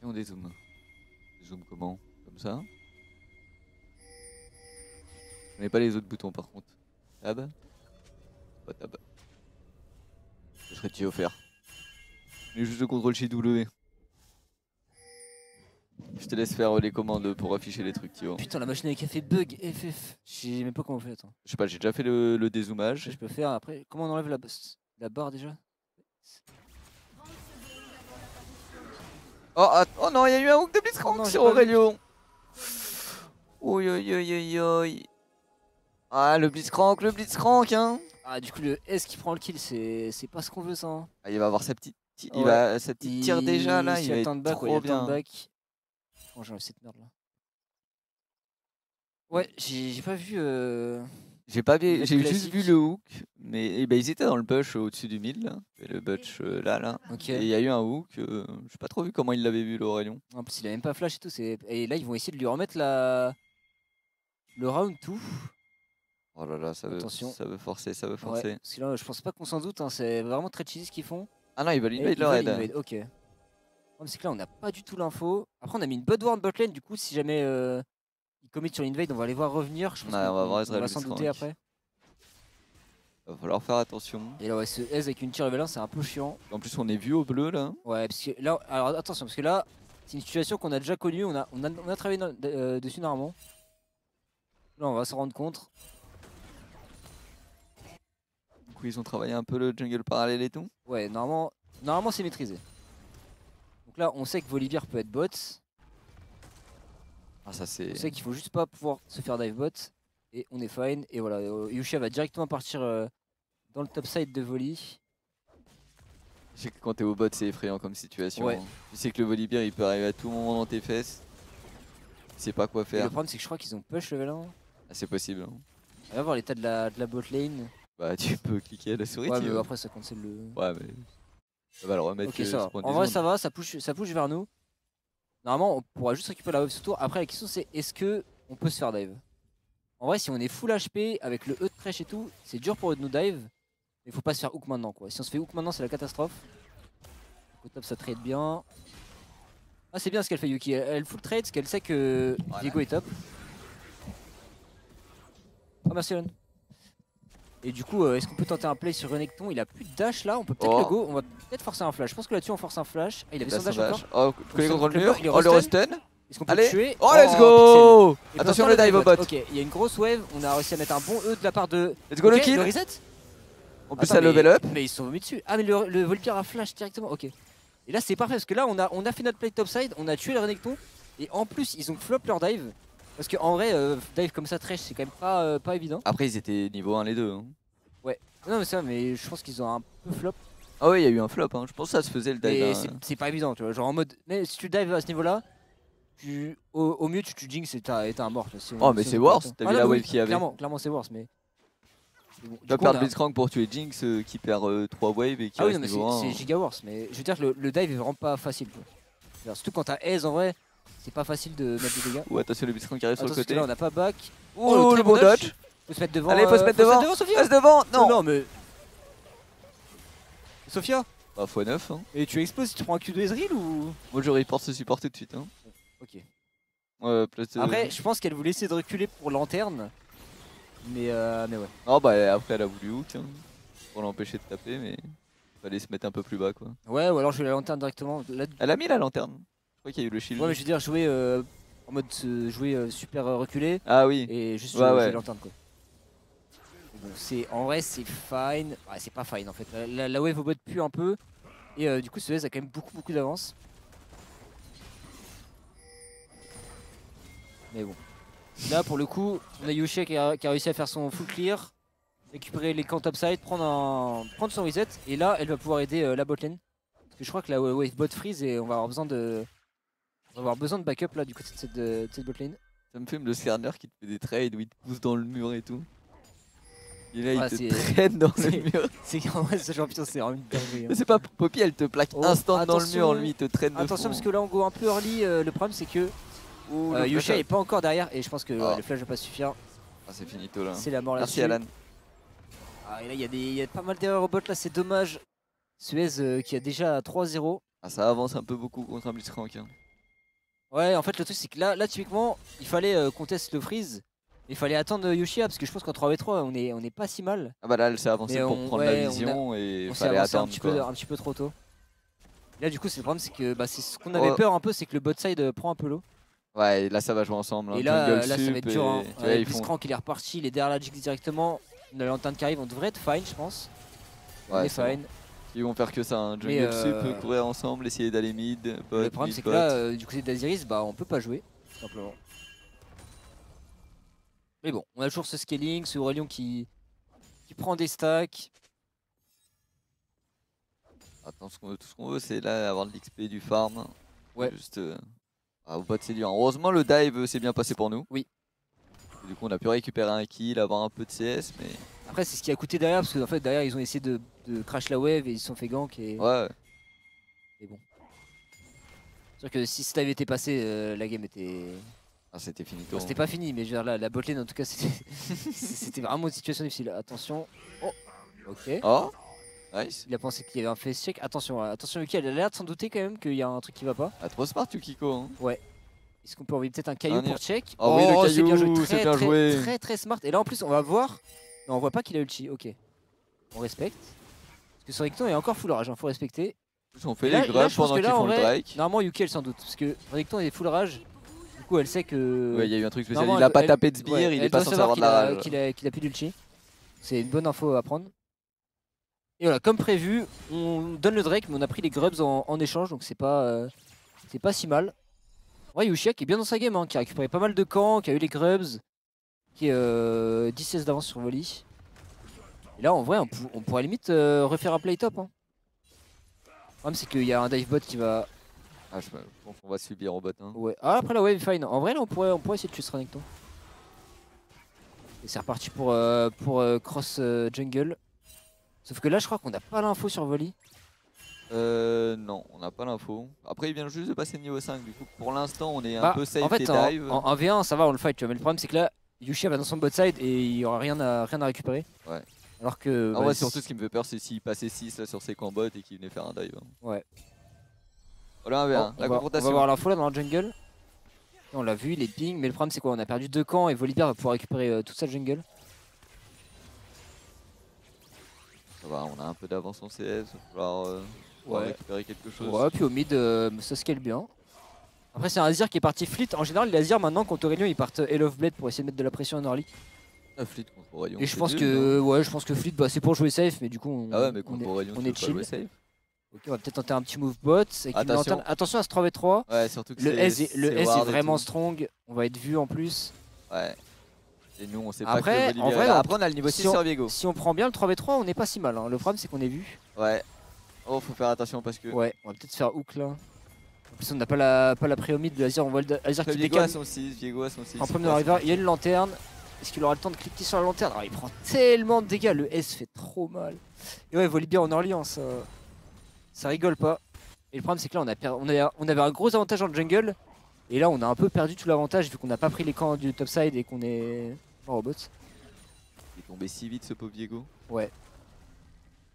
Et on dézoome. Dézoome comment? Comme ça. Je connais pas les autres boutons par contre. Tab. Pas tab. Ce serait-il offert? Mais juste le contrôle chez W. Je te laisse faire les commandes pour afficher les trucs, Thio. Putain, la machine à café bug FF. Je sais même pas comment on fait, attends. Je sais pas, j'ai déjà fait le dézoomage. Je peux faire après. Comment on enlève la barre déjà? Oh, oh non, il y a eu un hook de Blitzcrank non, sur j'ai pas Aurelio. Oi oi oi oi oi. Ah, le Blitzcrank, hein. Ah, du coup, le S qui prend le kill, c'est pas ce qu'on veut, ça. Hein. Ah, il va avoir sa petite, Ouais. sa petite tire déjà là, il va être back, trop bien. Oh, j'enlève cette merde là. Ouais, j'ai pas vu. J'ai juste vu le hook, mais eh ben, ils étaient dans le bush au-dessus du mid là, et le bush là. Ok. Et il y a eu un hook, j'ai pas trop vu comment il l'avait vu l'Aurelion. En plus, il a même pas flash et tout. Et là, ils vont essayer de lui remettre le round tout. Oh là là, ça veut forcer, ça veut forcer. Ouais, parce que là, je pense pas qu'on s'en doute, hein, c'est vraiment très cheesy ce qu'ils font. Ah non, ils veulent invade leur raid. Ok. C'est que là, on n'a pas du tout l'info. Après, on a mis une Bloodborne botlane, du coup, si jamais ils commit sur l'invade, on va les voir revenir. Je pense qu'on va s'en douter après. Va falloir faire attention. Et là, ouais, ce S avec une tire level 1, c'est un peu chiant. En plus, on est vu au bleu là. Ouais, parce que là, alors attention, parce que là, c'est une situation qu'on a déjà connue, on a travaillé dessus normalement. Là, on va s'en rendre compte. Du coup, ils ont travaillé un peu le jungle parallèle et tout. Ouais, normalement c'est maîtrisé. Donc là, on sait que Volibear peut être bot. Ah, ça c'est. On sait qu'il faut juste pas pouvoir se faire dive bot. Et on est fine. Et voilà, Yushia va directement partir dans le top side de Voli. Je sais que quand t'es au bot, c'est effrayant comme situation. Ouais. Hein. Tu sais que le Volibear il peut arriver à tout moment dans tes fesses. Tu sais pas quoi faire. Et le problème, c'est que je crois qu'ils ont push level 1. Ah, c'est possible. Hein. On va voir l'état de la bot lane. Bah, tu peux cliquer à la souris. Ouais, mais après, ça cancelle le. Ouais, mais. Ça va le remettre. Ok, ça va. En vrai, ça va, ça push vers nous. Normalement, on pourra juste récupérer la wave ce tour. Après, la question, c'est est-ce que on peut se faire dive? En vrai, si on est full HP avec le E de Thresh et tout, c'est dur pour eux de nous dive. Mais faut pas se faire hook maintenant quoi. Si on se fait hook maintenant, c'est la catastrophe. Donc, au top, ça trade bien. Ah, c'est bien ce qu'elle fait Yuki. Elle full trade parce qu'elle sait que voilà. Diego est top. Oh, merci Elon. Et du coup, est-ce qu'on peut tenter un play sur Renekton? Il a plus de dash là, on peut peut-être le go. On va peut-être forcer un flash. Je pense que là-dessus, on force un flash. Ah, il avait son dash encore. Oh, collé contre le mur. Oh, le restun. Est-ce qu'on peut le tuer? Oh, let's go! Attention le dive au bot. Ok, il y a une grosse wave. On a réussi à mettre un bon E de la part de. Let's go le kill. Le reset. En plus, ça level up. Mais ils sont mis dessus. Ah, mais le Volibear a flash directement. Ok. Et là, c'est parfait parce que là, on a fait notre play topside. On a tué le Renekton. Et en plus, ils ont flop leur dive. Parce qu'en vrai, dive comme ça, Thresh, c'est quand même pas évident. Après, ils étaient niveau 1 les deux. Hein. Ouais. Non, mais ça, mais je pense qu'ils ont un peu flop. Ah ouais, il y a eu un flop. Hein. Je pense que ça se faisait le dive. Hein. C'est pas évident, tu vois. Genre en mode. Mais si tu dives à ce niveau-là. Au mieux tu jinx et t'as un mort. Oh mais c'est worse, t'as vu la wave qu'il y avait. Clairement c'est worse mais... Bon, tu vas perdre Blitzcrank pour tuer Jinx qui perd 3 waves et qui reste niveau 1. C'est giga worse mais je veux dire que le dive est vraiment pas facile. Surtout quand t'as Ace en vrai, c'est pas facile de mettre des dégâts. Ou attention le Blitzcrank qui arrive sur le côté. Là on a pas back. Oh le bon dodge. Faut se mettre devant. Allez faut se mettre devant. Sophia. Passe devant. Non. Non mais... Sophia. Bah x9 hein. Et tu exploses si tu prends un Q de Ezreal ou... Moi je report ce support tout de suite hein. Ok. Après, je pense qu'elle voulait essayer de reculer pour lanterne. Mais ouais. Non, bah après, elle a voulu hook hein, pour l'empêcher de taper, mais fallait se mettre un peu plus bas quoi. Ouais, ou alors je vais la lanterne directement. Elle a mis la lanterne. Je crois qu'il y a eu le shield. Ouais, mais je veux dire, jouer en mode super reculé. Ah oui. Et juste jouer la lanterne quoi. Bon, en vrai, c'est fine. Ouais, c'est pas fine en fait. La wave au bot pue un peu. Et du coup, ce S a quand même beaucoup d'avance. Mais bon. Là, pour le coup, on a Yushia qui a réussi à faire son full clear, récupérer les camps topside, prendre son reset. Et là, elle va pouvoir aider la botlane. Parce que je crois que la wave bot freeze et on va avoir besoin de backup là du côté de cette botlane. Ça me fume le Skarner qui te fait des trades où il te pousse dans le mur et tout. Et là, il te traîne dans le mur. C'est en vrai, ce champion, c'est vraiment une dinguerie. C'est pas Poppy, elle te plaque instant dans le mur, lui, il te traîne de Attention, parce que là, on go un peu early. Le problème, c'est que Yushia est pas encore derrière et je pense que le flash va pas suffire. Ah, c'est finito là. C'est la mort là-dessus. Merci Alan. Ah, et là, il y a pas mal d'erreurs au bot là, c'est dommage. Suez qui a déjà 3-0. Ah, ça avance un peu beaucoup contre un Blitzcrank. Hein. Ouais, en fait, le truc, c'est que là typiquement, il fallait qu'on teste le freeze. Il fallait attendre Yoshia parce que je pense qu'en 3v3, on est pas si mal. Ah bah là, elle s'est avancée Mais pour prendre la ouais, vision et on il s'est fallait avancé attendre. un petit peu trop tôt. Là, du coup, c'est le problème, c'est que bah, c'est ce qu'on Oh. avait peur un peu, c'est que le bot side prend un peu l'eau. Ouais, et là ça va jouer ensemble. Hein. Et là, Jungle ça va sup être dur. Hein. et... tu vois, ils font... Blitzcrank, il est reparti, il est derrière la Jinx directement. La lanterne qui arrive, on devrait être fine, je pense. On Ouais, est fine. bon. Ils vont faire que ça. Hein. Mais, Jungle sup, courir ensemble, essayer d'aller mid, bot, Le problème, mid, c'est que bot. là, du côté d'Aziris, bah, on peut pas jouer, tout simplement. Mais bon, on a toujours ce scaling, ce Aurelion qui prend des stacks. Attends, tout ce qu'on veut, c'est là avoir de l'XP du farm. Ouais. Juste. Au bot, c'est dur. Heureusement, le dive s'est bien passé pour nous. Oui. Et du coup, on a pu récupérer un kill, avoir un peu de CS, mais. Après, c'est ce qui a coûté derrière, parce qu'en fait, derrière, ils ont essayé de crash la wave et ils se sont fait gank. Et... Ouais. Et bon. C'est sûr que si ce dive était passé, la game était. Ah, c'était fini. Bon, c'était pas fini, mais je veux dire, là, la botlane, en tout cas, c'était vraiment une situation difficile. Attention. Oh, ok. Oh, nice. Il a pensé qu'il y avait un face check. Attention, attention, Yuki, elle a l'air de s'en douter quand même qu'il y a un truc qui va pas. Ah, trop smart, Yukiko. Hein. Ouais. Est-ce qu'on peut envoyer peut-être un caillou pour check? Oh, oui, le c'est bien caillou, joué. c'est bien joué. Très smart. Et là, en plus, on va voir. Non, on voit pas qu'il a ulti. Ok. On respecte. Parce que son Recton est encore full rage, faut respecter. On fait là, les grabs je pense pendant que qu'ils là, en font le vrai, Drake. normalement, Yuki, elle s'en doute. Parce que Recton est full rage. Du coup, elle sait que. Ouais, il y a eu un truc spécial. Normalement, Il a pas elle- tapé de sbire, ouais, il elle est pas doit censé savoir avoir de la rage. qu'il a plus d'ulti. C'est une bonne info à prendre. Et voilà, comme prévu, on donne le Drake, mais on a pris les grubs en échange, donc c'est pas si mal. Ouais, Yushia qui est bien dans sa game, hein, qui a récupéré pas mal de camps, qui a eu les grubs, qui est 10-16 d'avance sur Volley. Et là, en vrai, on pourrait limite refaire un play top. Hein. Le problème, c'est qu'il y a un dive bot qui va. Ah, je pense qu'on va subir au bot. Hein. Ouais. Ah, après la wave, fine. En vrai, là, on pourrait essayer de tuer ce Renekton. Et c'est reparti pour cross jungle. Sauf que là, je crois qu'on n'a pas l'info sur Volley. Non, on n'a pas l'info. Après, il vient juste de passer niveau 5. Du coup, pour l'instant, on est un Bah, peu safe en fait, des dives. en 1v1, ça va, on le fight, tu vois. Mais le problème, c'est que là, Yushia va dans son bot side et il y aura rien à récupérer. Ouais. Alors que. Ah ouais, surtout ce qui me fait peur, c'est s'il passait 6 là, sur ses combats et qu'il venait faire un dive. Hein. Ouais. Voilà un V1, la on va confrontation. voir l'info là dans la jungle. On l'a vu, il est ping, mais le problème c'est quoi? On a perdu 2 camps et Volibear va pouvoir récupérer toute sa jungle. Ça va, on a un peu d'avance en CS, il va falloir récupérer quelque chose. Ouais, puis au mid, ça scale bien. Après, c'est un Azir qui est parti fleet. En général, les Azir maintenant contre Aurelion, ils partent Hell of Blade pour essayer de mettre de la pression en early. Ah, Fleet contre Aurelion. Et je pense que Fleet, bah, c'est pour jouer safe, mais du coup, on, ah ouais, mais contre Aurelion, on tu est peux pas jouer chill. safe. Ok, on va peut-être tenter un petit move bot. Attention à ce 3v3. Ouais, surtout que Le S est ward et vraiment tout. strong. On va être vu en plus. Ouais. Et nous, on sait Après, pas que en vrai, après, on a le niveau 6 si on- sur Viego. Si on prend bien le 3v3, on n'est pas si mal. Hein. Le problème, c'est qu'on est vu. Ouais. Oh, faut faire attention parce que. Ouais, on va peut-être faire hook là. En plus, on n'a pas la pré mid de Azir. On voit Azir qui Viego a décale son 6, Viego a son 6. en premier river. Il y a une lanterne. Est-ce qu'il aura le temps de cliquer sur la lanterne? Alors, il prend tellement de dégâts. Le S fait trop mal. Et ouais, Volibear en early, hein, ça rigole pas. Et le problème, c'est que là, on avait un gros avantage en jungle. Et là, on a un peu perdu tout l'avantage vu qu'on n'a pas pris les camps du topside et qu'on est mort au bot. Il est tombé si vite ce pauvre Viego. Ouais.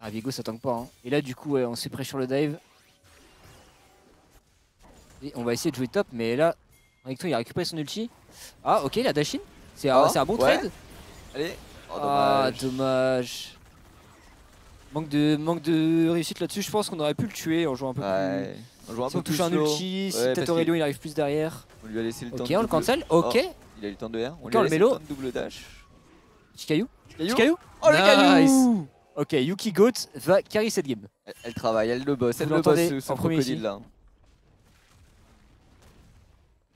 Ah, Viego, ça tank pas. Hein. Et là, du coup, ouais, on s'est prêt sur le dive. Et on va essayer de jouer top, mais là, Renekton, il a récupéré son ulti. Ah, ok, la Dashin. C'est un bon ouais. trade. Allez. Oh, Ah, dommage. dommage. Manque de réussite là-dessus. Je pense qu'on aurait pu le tuer en jouant un peu Ouais. On joue un plus. Si peu on touche plus un slow. ulti, si Ouais, peut-être parce Aurelion qu'il- il arrive plus derrière. On lui a laissé le temps Ok, de on le double- cancel. Ok. Oh, il a eu le temps de R. On Ok, lui a on le laissé mélo. le temps de double dash. Petit caillou. Caillou. Petit caillou. Oh le caillou. Ok, Yuki Goat va carry cette game. Elle travaille, elle le bosse, Vous elle le bosse l'entendez ce en premier crocodile ici. là.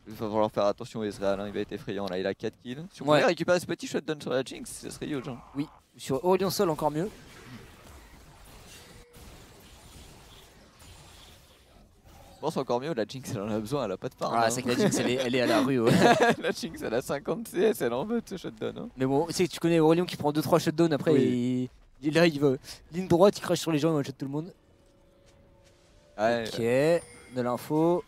Il va falloir faire attention au Ezreal, hein, il va être effrayant là, il a 4 kills. Si on Ouais. pouvait récupérer ce petit shutdown sur la Jinx, ça serait huge. Hein. Oui, sur Aurelion Sol encore mieux. Je pense encore mieux, la Jinx elle en a besoin, elle a pas de farm. Ah, hein. c'est que la Jinx elle est à la rue. Ouais. La Jinx elle a 50 CS, elle en veut de ce shutdown. Hein. Mais bon, tu sais que tu connais Aurelion qui prend 2-3 shutdowns après Oui. et là il va ligne droite, il crache sur les gens, il one-shot tout le monde. Ouais, Ok, de l'info.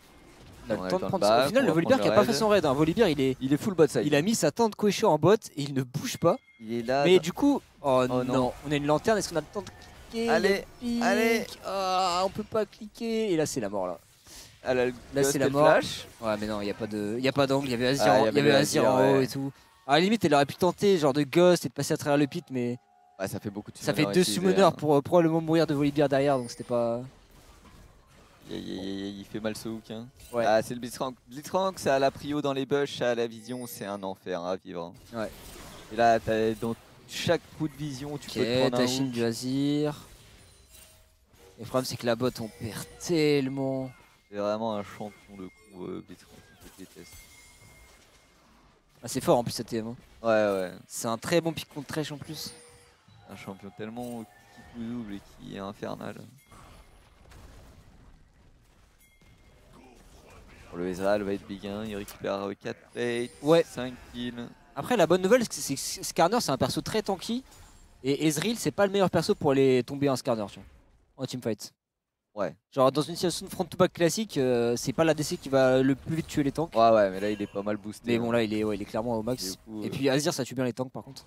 On a On le a temps le de temps prendre de ça. Au back, final, on le va Volibear prendre qui a le pas fait raid. son raid. Hein. Volibear il est full bot side. il a mis sa tente Koesho en bot et il ne bouge pas. Il est là. Mais du coup, oh, Oh non. non. On a une lanterne, est-ce qu'on a le temps de cliquer? Allez, Il y a le pic. allez. Ah, on peut pas cliquer. Et là, c'est la mort là. Elle a le Là, Ghost c'est et la le mort. flash. Ouais, mais non, il y a pas d'angle. Il y avait Azir, Ah, il y avait Azir en haut ouais. et tout. À la limite, elle aurait pu tenter genre de Ghost et de passer à travers le pit, mais Ouais, ça fait beaucoup de ça fait summoners 2 utilisés, summoners hein. pour probablement mourir de Volibear derrière, donc c'était pas. Il fait mal ce hook. Hein. Ouais. Ah, c'est le Blitzcrank. Blitzcrank, ça a la prio dans les bush, ça a la vision, c'est un enfer à vivre. Hein. Ouais. Et là, dans chaque coup de vision, tu peux te Ok, prendre un Tashin hook. du Azir. Le problème, c'est que la bot, on perd tellement. C'est vraiment un champion de coup, Blitzcrank. Je déteste. Ah, c'est fort en plus, cette TM. Hein. Ouais. C'est un très bon pick contre Thresh en plus. Un champion tellement qui tout double et qui est infernal. Pour le Ezreal va être big 1, il récupère 4 plates, Ouais. 5 kills. Après, la bonne nouvelle, c'est que Skarner, c'est un perso très tanky. Et Ezreal, c'est pas le meilleur perso pour aller tomber un Skarner, tu vois, en teamfight. Ouais. Genre, dans une situation de front-to-back classique, c'est pas l'ADC qui va le plus vite tuer les tanks. Ouais, mais là il est pas mal boosté. Mais bon, là, il est clairement au max. Coup, Et puis Azir, ça tue bien les tanks par contre.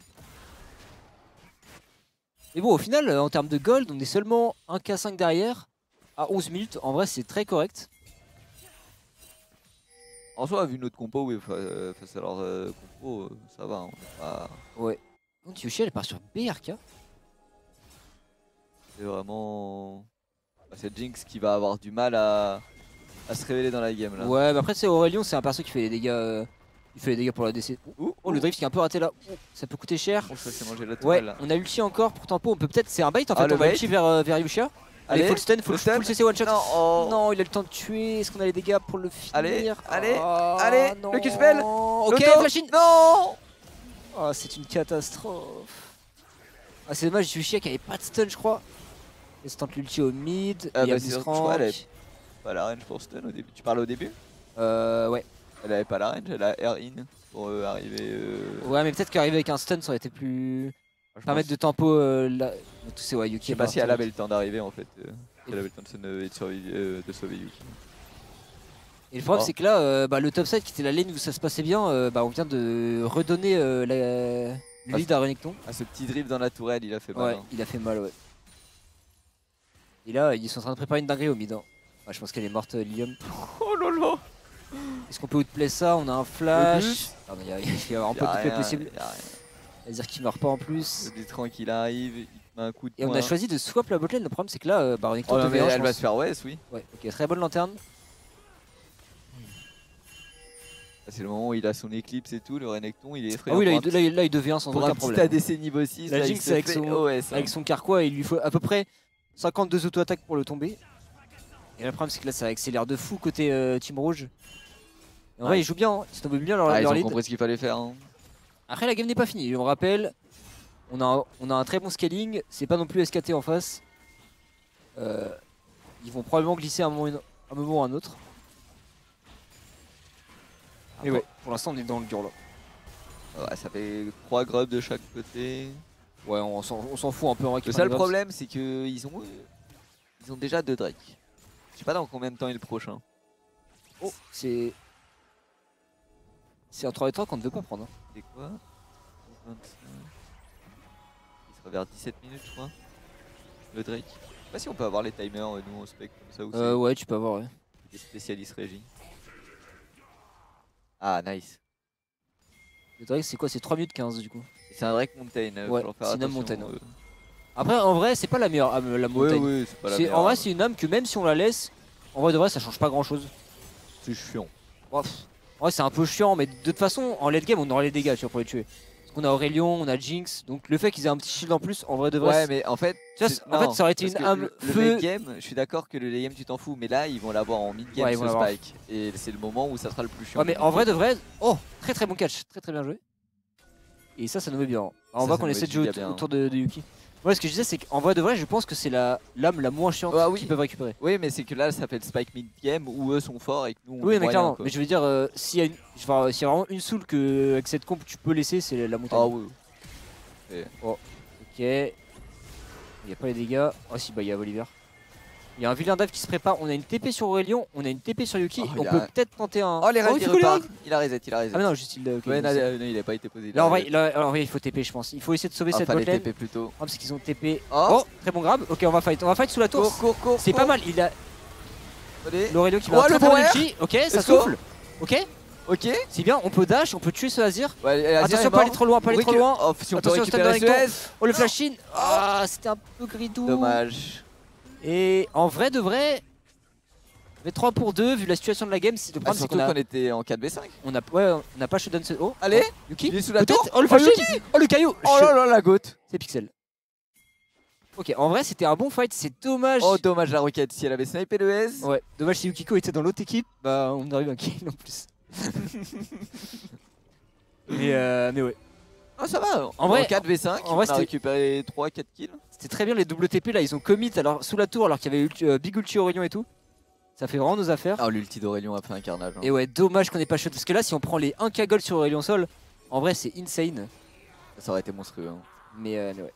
Mais bon, au final, en termes de gold, on est seulement 1k5 derrière. À 11 minutes, en vrai, c'est très correct. En soi, vu notre compo, oui, face à leur compo, ça va. On est pas... Ouais. Donc Yoshi, elle part sur BRK. C'est vraiment... Bah, c'est Jinx qui va avoir du mal à se révéler dans la game là. Ouais, mais après, c'est Aurelion, c'est un perso qui fait les dégâts. Il fait les dégâts pour la DC. Oh, le drift qui est un peu raté là. Oh, ça peut coûter cher. Oh, ça s'est mangé la Ouais, toile là. on a ulti encore pour tempo. On peut peut-être. C'est un bait en fait. Ah, le On va bait. ulti vers Yushia. Allez, full stun, full CC one shot. Non, oh. Non, il a le temps de tuer. Est-ce qu'on a les dégâts pour le finir? Allez, Ah, allez, non. le Q-spell. Ok, L'auto. flashing. Non. Oh, c'est une catastrophe. Ah, c'est dommage, Yushia qui avait pas de stun, je crois. Il se tente l'ulti au mid. Ah, Il y a bah, c'est sûr que je crois qu'elle avait Blitzcrank. pas la range pour stun au début. Tu parles au début? Ouais. Elle avait pas la range, elle a air in pour arriver. Ouais, mais peut-être qu'arriver avec un stun, ça aurait été plus. Je Permettre pense. de tempo là. Tous ces Yuki. Je sais pas si elle avait le temps d'arriver en fait. Elle avait le temps de sauver Yuki. Et le problème, Oh. c'est que là, le top side qui était la lane où ça se passait bien, on vient de redonner le lead à Renekton. Ah, ce petit drift dans la tourelle, il a fait mal. Ouais, Hein. il a fait mal, ouais. Et là, ils sont en train de préparer une dinguerie au mid. Hein. Ouais, je pense qu'elle est morte, Lilium. Oh lolo. Est-ce qu'on peut outplay ça? On a un flash. bus. Ah, il y a un peu de play possible. Y a rien. C'est-à-dire qu'il meurt pas en plus. Le Blitzcrank il arrive, il te met un coup de Et on poing. a choisi de swap la botlane. Le problème, c'est que là, Renekton Oh non, te mais V1, je elle va pense. se faire West, oui. Ouais, ok, très bonne lanterne. C'est le moment où il a son éclipse et tout, le Renekton, il est effrayant. Ah oui, Pour là, il devient sans pour aucun un petit problème. ADC niveau 6, La là, Jinx il se avec fait son- OS. Avec son carquois, il lui faut à peu près 52 auto-attaques pour le tomber. Et le problème, c'est que là, ça accélère de fou côté Team Rouge. Et en vrai, ils jouent bien, hein. Ils se tombent bien leur, Ils leur ont lead. compris ce qu'il fallait faire. Hein. Après, la game n'est pas finie. On rappelle, on a un très bon scaling. C'est pas non plus SKT en face. Ils vont probablement glisser à un moment ou un autre. Et ouais, pour l'instant, on est dans le dur là. Ouais, ça fait 3 grubs de chaque côté. Ouais, on s'en fout un peu en vrai. Le seul problème, c'est qu'ils ont déjà 2 Drake. Je sais pas dans combien de temps est le prochain. Oh, c'est un 3v3 qu'on ne veut pas prendre. Hein. C'est quoi 25. Il sera vers 17 minutes, je crois. Le Drake. Je sais pas si on peut avoir les timers, nous, on spec comme ça. Ou c'est Ouais, tu peux avoir, ouais. des spécialistes régie. Ah, nice. Le Drake, c'est quoi? C'est 3 minutes 15 du coup. C'est un Drake Mountain. Ouais, faut faire c'est une âme attention, Mountain. Après, en vrai, c'est pas la meilleure âme, la Ouais, montagne. ouais, c'est pas la En meilleure vrai, âme. c'est une âme que même si on la laisse, en vrai de vrai, ça change pas grand chose. C'est chiant. En vrai, c'est un peu chiant, mais de toute façon, en late game, on aura les dégâts tu vois, pour les tuer. Parce qu'on a Aurelion, on a Jinx, donc le fait qu'ils aient un petit shield en plus, en vrai de vrai. Ouais, mais en fait, Tu vois, en fait, ça aurait été une âme le feu. late game, je suis d'accord que le late game tu t'en fous, mais là ils vont l'avoir en mid game Ouais, ils vont ce l'avoir. spike. Et c'est le moment où ça sera le plus chiant. Ouais, mais en vrai de vrai, oh, très très bon catch, très très bien joué. Et ça nous met bien. Alors, on Ça voit qu'on nous essaie de met jouer giga bien. autour de Yuki. Ouais, ce que je disais, c'est qu'en vrai de vrai, je pense que c'est l'âme la moins chiante Ah oui. qu'ils peuvent récupérer. Oui, mais c'est que là ça fait le spike mid game où eux sont forts et que nous on Oui, est mais moyen, clairement. quoi. Mais je veux dire, s'il y a vraiment une soul que avec cette comp tu peux laisser, c'est la montagne. Ah oui. Ok. Il n'y a pas les dégâts. Oh si, bah il y a Volibear. Il y a un vilain dive qui se prépare. On a une TP sur Aurelion, on a une TP sur Yuki. Oh, on il a- peut peut-être tenter un. Oh les raids il il faut que les repart. raids. Il a reset, il a reset. Ah mais non, juste il. ok, Ouais, bon, non, c'est- non, il a pas été posé. Là en vrai, il faut TP, je pense. Il faut essayer de sauver cette fallait botlane. TP plutôt. Oh, parce qu'ils ont TP. Oh. Oh, très bon grab. Ok, on va fight sous la tour. Cours. C'est pas mal. Il a. Allez. L'Aurelio qui va Oh, très le très bon bon air. ulti. Ok, ça Let's go. souffle. Ok, Ok. c'est bien, on peut dash, on peut tuer ce Azir. Ouais, Azir Attention, est pas aller mort. trop loin, pas aller trop loin. Oh, si on peut Attention au stun de récupérer Renekton. Suez. Oh le flash in. Ah, c'était un peu gridou. Dommage. Et en vrai de vrai, mais 3 pour 2 vu la situation de la game, c'est le Ah, problème c'est surtout qu'on a qu'on était en 4v5. on a pas shutdown ce. Oh, Allez. Yuki. Il est sous la Peut-être. tour. Oh le flash Yuki. in. Oh le caillou. Oh là là, la gote. C'est Pixel. Ok, en vrai c'était un bon fight, c'est dommage. Oh, dommage la roquette. Si elle avait snipé le S. Ouais, dommage si Yukiko était dans l'autre équipe, bah on arrive à un kill en plus. mais ouais, Ah, ça va. En vrai, 4v5, en vrai, on a récupéré 3-4 kills. c'était très bien les double TP là, ils ont commit alors sous la tour alors qu'il y avait Big Ulti Aurelion et tout. Ça fait vraiment nos affaires. Ah, l'ulti d'Aurelion a fait un carnage. Hein. Et ouais, dommage qu'on ait pas shot parce que là si on prend les 1k gold sur Aurelion Sol, en vrai c'est insane. Ça aurait été monstrueux. Hein. Mais ouais.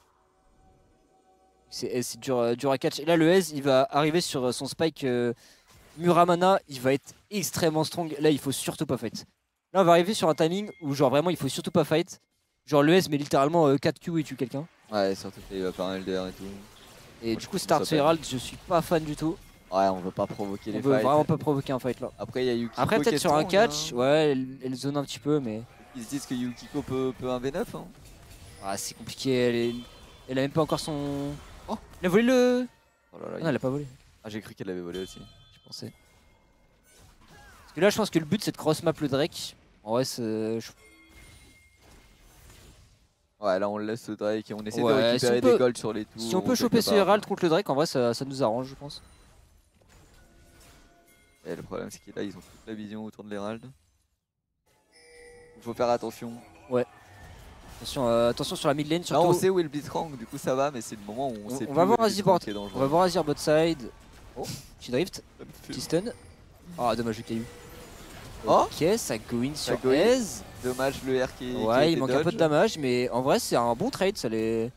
C'est dur à catch. Et là le Ez il va arriver sur son spike Muramana, il va être extrêmement strong. Là il faut surtout pas fight. Là on va arriver sur un timing où genre vraiment il faut surtout pas fight. Genre le Ez met littéralement 4 Q et tue quelqu'un. Ouais, surtout qu'il va faire un LDR et tout. Et du coup start sur Herald, je suis pas fan du tout. Ouais, on veut pas provoquer On les veut fights. vraiment pas provoquer un fight là. Après il y a Yukiko. Après peut-être qui est sur un strong, catch, hein. ouais elle zone un petit peu mais... Ils se disent que Yukiko peut un V9. Hein. Ah c'est compliqué, elle a même pas encore son... Oh, elle a volé le... Oh là là, Non elle a pas volé, Ah, j'ai cru qu'elle avait volé aussi. je pensais. Parce que là je pense que le but c'est de cross map le Drake. En vrai c'est... Ouais, là on laisse le Drake et on essaie Ouais, de récupérer si on peut- des golds sur les tours. Si on peut choper ce quelque part. Herald contre le Drake, en vrai ça nous arrange je pense. Et le problème c'est que là ils ont toute la vision autour de l'Herald. Il faut faire attention. Attention sur la mid lane Là surtout. on sait où est le Blitzcrank, du coup ça va, mais c'est le moment où on sait On plus va où voir est le Azir bot. Blitzcrank qui est dangereux. On va voir Azir bot side. Oh, petit drift, petit stun. Ah dommage le caillou. Oh, Ok, ça go in sur go in. Ez. dommage le R qui a Ouais, il été manque un peu de dodge. damage, mais en vrai c'est un bon trade. Ça les...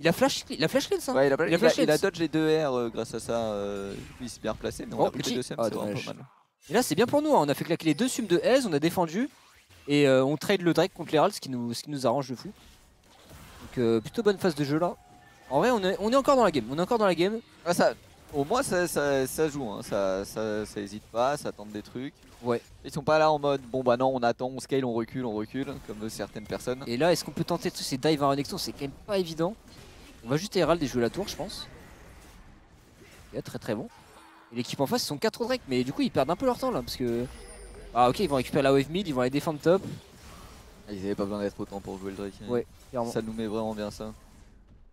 Il a flash clean ça. Ouais, il a flash il a cleans. dodge les deux R grâce à ça. Du coup il s'est bien replacé, mais on Oh, a pris ulti. les deux SEM, Ah, c'est vraiment dommage. pas mal. Et là c'est bien pour nous, hein. On a fait claquer les deux sums de Ez, on a défendu. Et on trade le Drake contre l'Herald, ce qui nous arrange de fou. Donc plutôt bonne phase de jeu là. En vrai on est encore dans la game, Ah, ça, au moins ça joue, hein. Ça hésite pas, ça tente des trucs. Ouais. Ils sont pas là en mode bon bah non on attend, on scale, on recule, comme certaines personnes. Et là est-ce qu'on peut tenter tous ces dives à Renekton? C'est quand même pas évident. On va juste Herald et jouer la tour je pense. Et très très bon. Et l'équipe en face ils sont 4 Drake, mais du coup ils perdent un peu leur temps là parce que... Ah ok ils vont récupérer la wave mid, ils vont aller défendre top. Ils avaient pas besoin d'être autant pour jouer le Drake. Hein. Ouais, clairement. Ça nous met vraiment bien ça.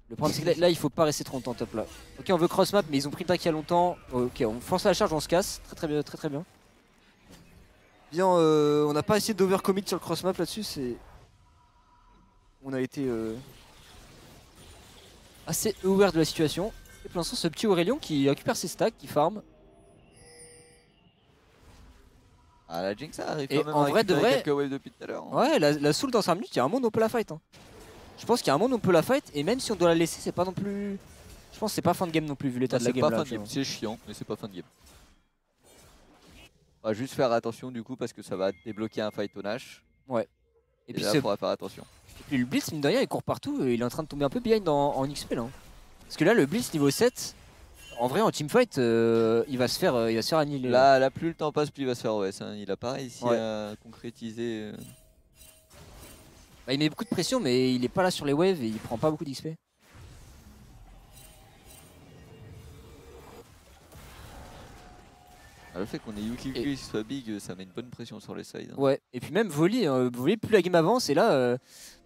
Le problème c'est que là il faut pas rester trop longtemps top là. Ok on veut cross map mais ils ont pris le Drake il y a longtemps. Ok on force la charge, on se casse. Très bien, très bien. Bien, on n'a pas essayé d'overcommit sur le cross map là-dessus, c'est... On a été assez aware de la situation. Et pour l'instant ce petit Aurelion qui récupère ses stacks, qui farm. Ah la Jinx ça arrive Et quand même en à vrai de récupérer vrai- quelques waves depuis tout à l'heure. Hein. Ouais, la soul dans 5 minutes, il y a un monde où on peut la fight. Hein. Je pense qu'il y a un monde où on peut la fight et même si on doit la laisser, c'est pas non plus... Je pense que c'est pas fin de game non plus vu l'état de la C'est game pas là. fin de game, c'est chiant, mais c'est pas fin de game. On va juste faire attention du coup parce que ça va débloquer un fight au Nash. Et Et puis, là, il faudra faire attention. le Blitz, mine de rien, il court partout et il est en train de tomber un peu behind en XP là. Hein. Parce que là, le Blitz niveau 7, en vrai, en teamfight, il va se faire annihiler. Là, plus le temps passe, plus il va se faire OS. Hein. Il a pas réussi Ouais. à concrétiser. Bah, il met beaucoup de pression, mais il est pas là sur les waves et il prend pas beaucoup d'XP. Le fait qu'on ait Yukiko qui soit big, ça met une bonne pression sur les sides. Hein. Ouais, et puis même Voli, plus la game avance et là,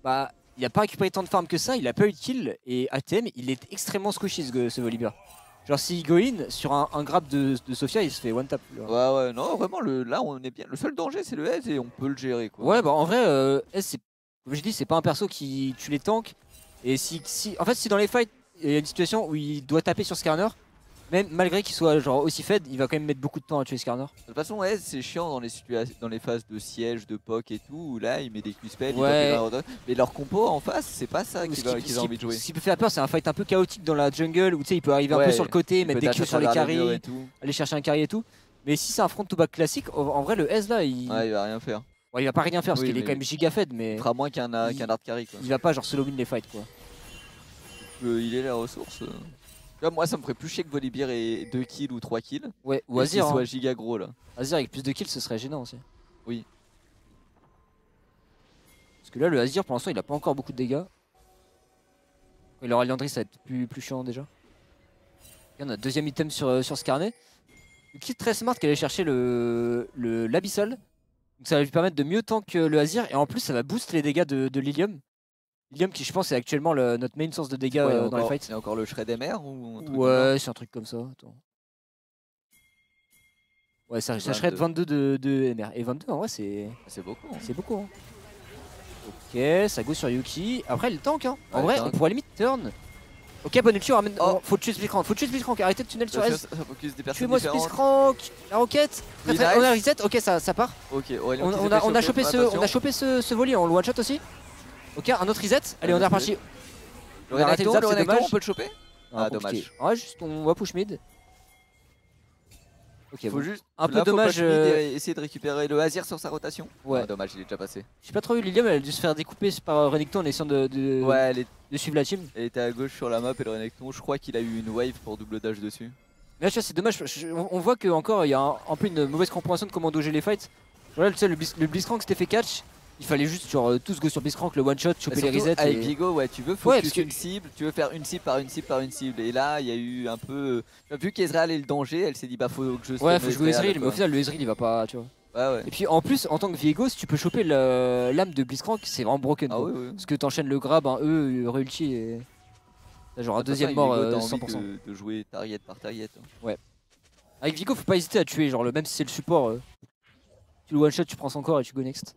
bah, il a pas récupéré tant de farm que ça, il a pas eu de kill et ATM, il est extrêmement squishy ce Volibear. Genre s'il go in sur un grab de Sophia, il se fait one tap. Ouais, non, vraiment, là on est bien. Le seul danger c'est le S et on peut le gérer quoi. Ouais, bah en vrai, S, comme je dis, c'est pas un perso qui tue les tanks. Et en fait, si dans les fights, il y a une situation où il doit taper sur Skarner, même malgré qu'il soit genre aussi fed, il va quand même mettre beaucoup de temps à tuer Skarner. De toute façon, S c'est chiant dans les phases de siège, de poke et tout, où là il met des Q-spells, Ouais. mais leur compo en face, c'est pas ça qu'ils ont envie de jouer. Ce qui peut faire peur, c'est un fight un peu chaotique dans la jungle où tu sais, il peut arriver un peu Ouais, sur le côté, Il mettre peut des Q dasher sur les travers murs carries, et tout. aller chercher un carry et tout. Mais si c'est un front to back classique, en vrai, le S là, il... Ouais, il va rien faire. Bon, il va pas rien faire parce Oui, qu'il est mais quand même giga fed, mais Il fera moins qu'un hard carry quoi. il va pas genre solo win les fights quoi. Il est la ressource. vois, moi ça me ferait plus chier que Volibear ait 2 kills ou 3 kills. Ouais, ou Et qu'il Azir. soit Hein. giga gros là. Azir avec plus de kills, ce serait gênant aussi. Oui. Parce que là, le Azir, pour l'instant, il a pas encore beaucoup de dégâts. Quand il aura Liandry, ça va être plus chiant déjà. Et on a deuxième item sur ce carnet. Le kit très smart qu'elle allait chercher l'Abyssal. Donc ça va lui permettre de mieux tank le Azir. Et en plus, ça va boost les dégâts de Lilium. Lilium qui, je pense, est actuellement notre main source de dégâts dans les fights. Il y a encore le Shred MR ou un truc Ouais, c'est un truc comme ça. Attends. Ouais, ça shred 22 de MR. Et 22, en vrai, c'est beaucoup. Hein. C'est beaucoup. Hein. Ok, ça go sur Yuki. Après, il tank. Hein. En vrai, on pourrait limite turn. Ok, bonne ulti, on ramène. Oh. Faut tuer Splitzcrank. Faut tuer Splitzcrank. Arrêtez de tunnel sur S. Tuez-moi Splitzcrank. La roquette. Très, très... On a reset. Ok, ça part. Ok, on a chopé ce volley. On le one shot aussi. Ok, un autre reset. Allez, on est reparti. On a arrêté le zap, c'est dommage. On peut le choper. Ah, dommage. Ouais, juste on va push mid. Ok, faut juste un peu dommage. Essayer de récupérer le Azir sur sa rotation. Ouais. Ah, dommage, il est déjà passé. J'ai pas trop eu Lilium, elle a dû se faire découper par Renekton en essayant de suivre la team. Elle était à gauche sur la map et le Renekton, je crois qu'il a eu une wave pour double dash dessus. Mais là, tu vois, c'est dommage. On voit qu'encore il y a un peu une mauvaise compréhension de comment doger les fights. Voilà, tu sais, le Blitzcrank s'était fait catch. Il fallait juste genre tous go sur Blitzcrank, le one shot, choper les resets. Avec Viego, ouais, tu veux focus une cible, tu veux faire une cible par une cible par une cible. Et là, il y a eu un peu. Vu qu'Ezreal est le danger, elle s'est dit bah faut que je. Ouais, faut jouer Ezreal, mais au final, le Ezreal il va pas, tu vois. Ouais, ouais. Et puis en plus, en tant que Viego, si tu peux choper l'âme de Blitzcrank, c'est vraiment broken. Ah, oui. Parce que t'enchaînes le grab, un E, re-ulti et. T'as genre un deuxième mort 100%. De jouer target par target. Ouais. Avec Viego, faut pas hésiter à tuer, genre même si c'est le support. Tu le one shot, tu prends son corps et tu go next.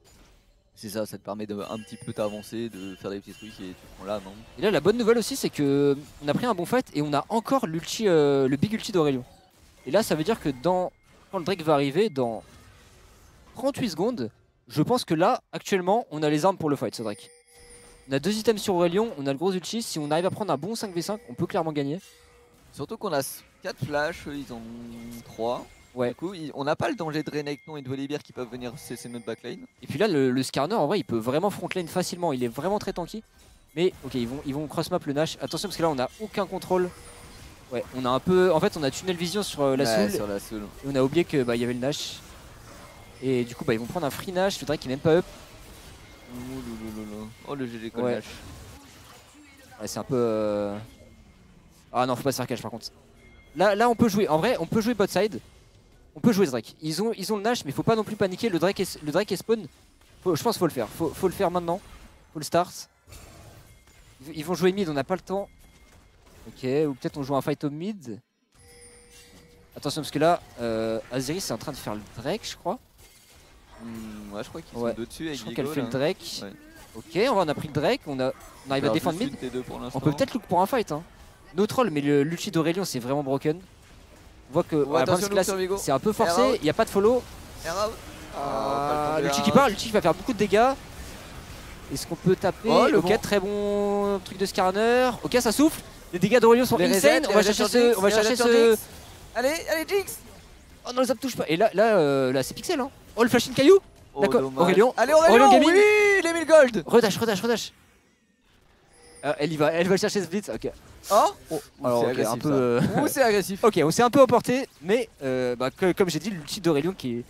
C'est ça, ça te permet de un petit peu t'avancer, de faire des petits trucs et tu prends là, non. Et là, la bonne nouvelle aussi, c'est que on a pris un bon fight et on a encore l'ulti, le big ulti d'Aurelion. Et là, ça veut dire que quand le Drake va arriver, dans 38 secondes, je pense que là, actuellement, on a les armes pour le fight, ce Drake. On a 2 items sur Aurelion, on a le gros ulti. Si on arrive à prendre un bon 5v5, on peut clairement gagner. Surtout qu'on a 4 flashs, ils en ont 3. Ouais. Du coup, on n'a pas le danger de Renekton et de Volibear qui peuvent venir cesser notre backline. Et puis là, le Skarner, en vrai, il peut vraiment frontlane facilement. Il est vraiment très tanky. Mais ok, ils vont cross map le Nash. Attention, parce que là, on n'a aucun contrôle. Ouais, on a un peu. En fait, on a tunnel vision sur la soul. Et on a oublié que y avait le Nash. Et du coup, ils vont prendre un free Nash. Le Drake qui est même pas up. Oh, le GG call Nash. Ouais, c'est un peu. Ah non, faut pas se faire cash par contre. Là, on peut jouer. En vrai, on peut jouer bot side. On peut jouer ce Drake. Ils ont le Nash, mais faut pas non plus paniquer. Le Drake est spawn. Je pense qu'il faut le faire. Faut le faire maintenant. Faut le start. Ils vont jouer mid, on n'a pas le temps. Ok, ou peut-être on joue un fight au mid. Attention, parce que là, Aziris est en train de faire le Drake, je crois. Ouais, je crois qu'ils sont deux dessus avec je crois qu'elle fait le Drake. Ouais. Ok, on a pris le Drake. On arrive à défendre mid. On peut peut-être look pour un fight. Hein. No troll, mais l'ulti d'Aurelion, c'est vraiment broken. On voit que c'est un peu forcé, il n'y a pas de follow. L'ulti qui part, l'ulti qui va faire beaucoup de dégâts. Est-ce qu'on peut taper? Ok, très bon truc de Skarner. Ok, ça souffle. Les dégâts d'Aurelion sont insane. On va chercher ce. Allez, Jinx. Oh non, ça me touche pas. Et là c'est Pixel. Hein. Oh, le flash in caillou. D'accord, Aurelion. Allez, Aurelion Gaming. Oui, les 1000 gold. Redash. Elle va chercher ce blitz. Ok. Alors, c'est un peu. C'est agressif. Ok, on s'est un peu emporté, mais comme j'ai dit, l'ulti d'Aurelion qui est.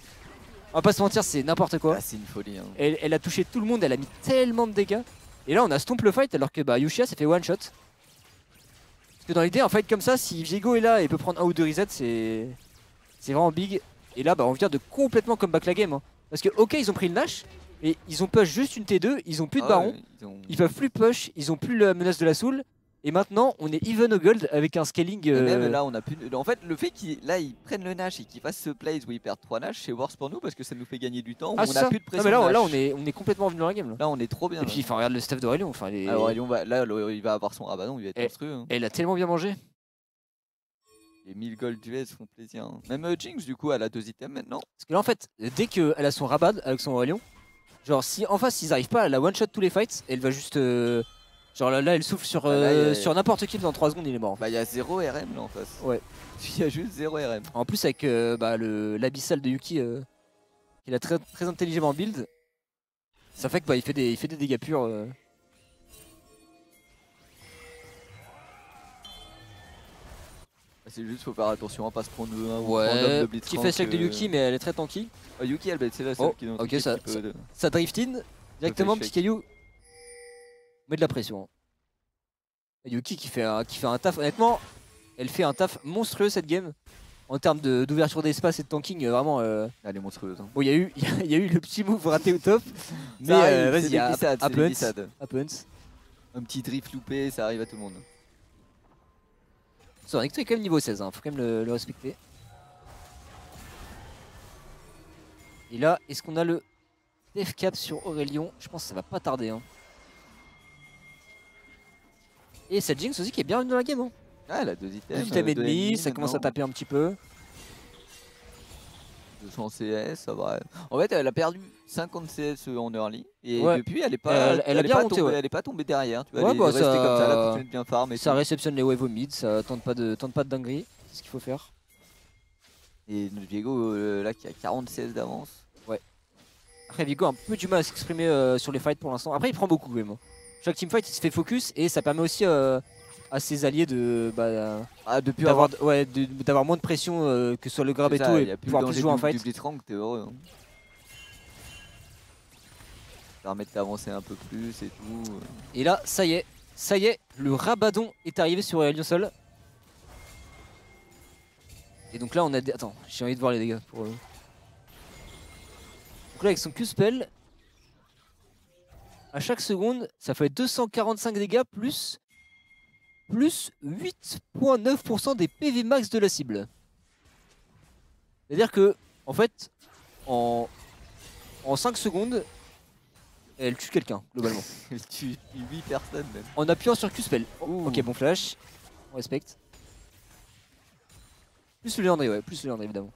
On va pas se mentir, c'est n'importe quoi. C'est une folie. Hein. Elle a touché tout le monde, elle a mis tellement de dégâts. Et là, on a stomp le fight alors que Yushia s'est fait one shot. Parce que dans l'idée, un fight comme ça, si Viego est là et peut prendre un ou deux resets, c'est vraiment big. Et là, on vient de complètement comeback la game. Hein. Parce que, ok, ils ont pris le Nash, mais ils ont push juste une T2, ils ont plus de baron, ils peuvent plus push, ils ont plus la menace de la soul. Et maintenant, on est even au gold avec un scaling. Et même là, on a plus. En fait, le fait qu'ils prennent le Nash et qu'ils fassent ce plays où ils perdent 3 Nash, c'est worse pour nous parce que ça nous fait gagner du temps. On a plus de pression. Non, mais là, on est complètement venu dans la game. Là, on est trop bien. Et puis, regarde le stuff d'Aurelion. Aurelion, là, il va avoir son Rabadon, il va être monstrueux. Hein. Elle a tellement bien mangé. Les 1000 gold du S font plaisir. Hein. Même Jinx, du coup, elle a 2 items maintenant. Parce que là, en fait, dès qu'elle a son Rabad avec son Aurelion, genre, si en face, ils arrivent pas à la one-shot tous les fights, elle va juste. Genre là, elle souffle sur n'importe qui dans 3 secondes, il est mort. Il y a 0 RM là en face. Ouais. Il y a juste 0 RM. En plus, avec l'abyssal de Yuki, qu'il a très, très intelligemment build, ça fait que il fait des dégâts purs. C'est juste faut faire attention à pas se prendre un ou prendre Ouais, de petit face de Yuki, mais elle est très tanky. Yuki, c'est la seule Oh, qui est dans ok, toute ça l'équipe, ça drift in. Directement, fait petit shake. caillou. Met de la pression. Hein. Et Yuki qui fait un taf. Honnêtement, elle fait un taf monstrueux cette game. En termes d'ouverture d'espace et de tanking, vraiment. Elle est monstrueuse. Hein. Bon, il y a eu le petit move raté au top. Mais Ça arrive, vas-y, c'est des glissades, c'est des glissades. happens. Un petit drift loupé, ça arrive à tout le monde. Son Renekton est quand même niveau 16, hein, faut quand même le respecter. Et là, est-ce qu'on a le def cap sur Aurelion? Je pense que ça va pas tarder. Hein. Et cette Jinx aussi qui est bien venue dans la game. Hein. Ah, elle a 2 items. 2 items et demi, ennemis, ça commence à maintenant. taper un petit peu. 200 CS, ça va. En fait, elle a perdu 50 CS en early. Et Ouais. depuis, elle est pas, Elle a est bien pas monté, tombée, ouais. elle est pas tombée derrière. Tu vois, Ouais, elle bah, est restée ça- comme ça, elle a continué de bien farm. Et Ça tout. réceptionne les waves au mid, ça tente pas de dinguerie. C'est ce qu'il faut faire. Et notre Viego, là, qui a 40 CS d'avance. Après, Vigo a un peu du mal à s'exprimer sur les fights pour l'instant. Après, il prend beaucoup quand même. Hein. Chaque teamfight, il se fait focus et ça permet aussi à ses alliés de. Ah, depuis d'avoir d'avoir moins de pression, que ce soit le grab et tout, il y et a plus pouvoir le plus danger jouer en du fight. Blitzcrank, t'es heureux. Hein. Ça permet d'avancer un peu plus et tout. Et là, ça y est, le Rabadon est arrivé sur Aurelion Sol. Et donc là, on a des. Attends, j'ai envie de voir les dégâts pour. Donc là, avec son Q-Spell, à chaque seconde, ça fait 245 dégâts plus 8,9% des PV max de la cible. C'est-à-dire que, en fait, en 5 secondes, elle tue quelqu'un, globalement. Elle tue 8 personnes même. En appuyant sur Q-Spell. Ouh. Ok, bon flash. On respecte. Plus le léandré, ouais, plus le léandré, évidemment.